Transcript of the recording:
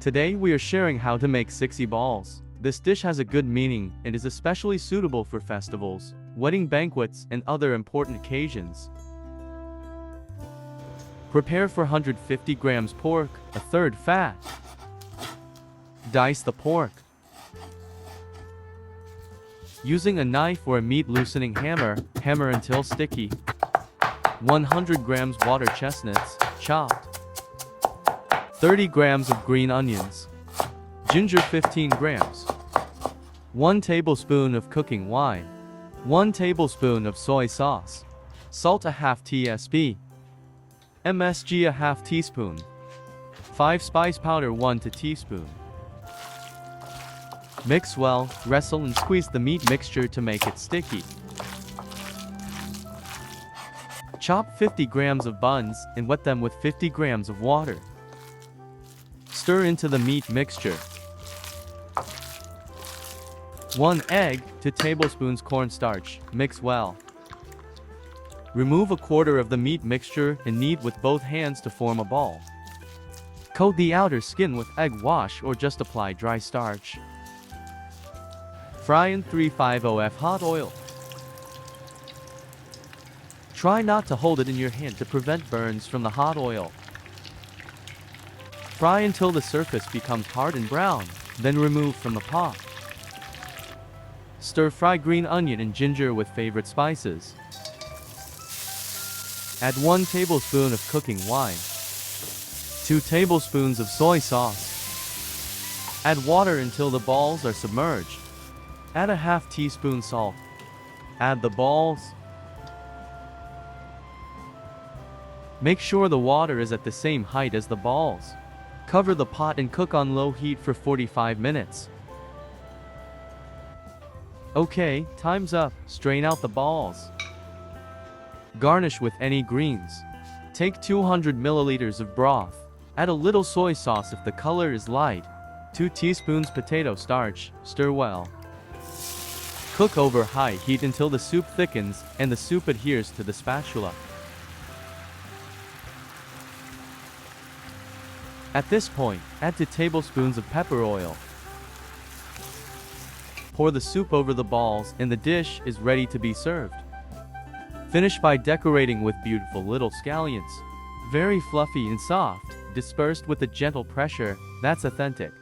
Today we are sharing how to make sixi balls. This dish has a good meaning and is especially suitable for festivals, wedding banquets, and other important occasions. Prepare for 150 grams pork, a third fat. Dice the pork. Using a knife or a meat loosening hammer, hammer until sticky. 100 grams water chestnuts, chopped. 30 grams of green onions. Ginger 15 grams. 1 tablespoon of cooking wine. 1 tablespoon of soy sauce. Salt a half tsp. MSG a half teaspoon. 5 spice powder 1 teaspoon. Mix well, wrestle and squeeze the meat mixture to make it sticky. Chop 50 grams of buns and wet them with 50 grams of water. Stir into the meat mixture. 1 egg, 2 tablespoons cornstarch, mix well. Remove a quarter of the meat mixture and knead with both hands to form a ball. Coat the outer skin with egg wash or just apply dry starch. Fry in 350F hot oil. Try not to hold it in your hand to prevent burns from the hot oil. Fry until the surface becomes hard and brown, then remove from the pot. Stir-fry green onion and ginger with favorite spices. Add 1 tablespoon of cooking wine. 2 tablespoons of soy sauce. Add water until the balls are submerged. Add a half teaspoon salt. Add the balls. Make sure the water is at the same height as the balls. Cover the pot and cook on low heat for 45 minutes. Okay, time's up. Strain out the balls. Garnish with any greens. Take 200 milliliters of broth. Add a little soy sauce if the color is light. 2 teaspoons potato starch. Stir well. Cook over high heat until the soup thickens and the soup adheres to the spatula. At this point, add 2 tablespoons of pepper oil. Pour the soup over the balls and the dish is ready to be served. Finish by decorating with beautiful little scallions. Very fluffy and soft, dispersed with a gentle pressure, that's authentic.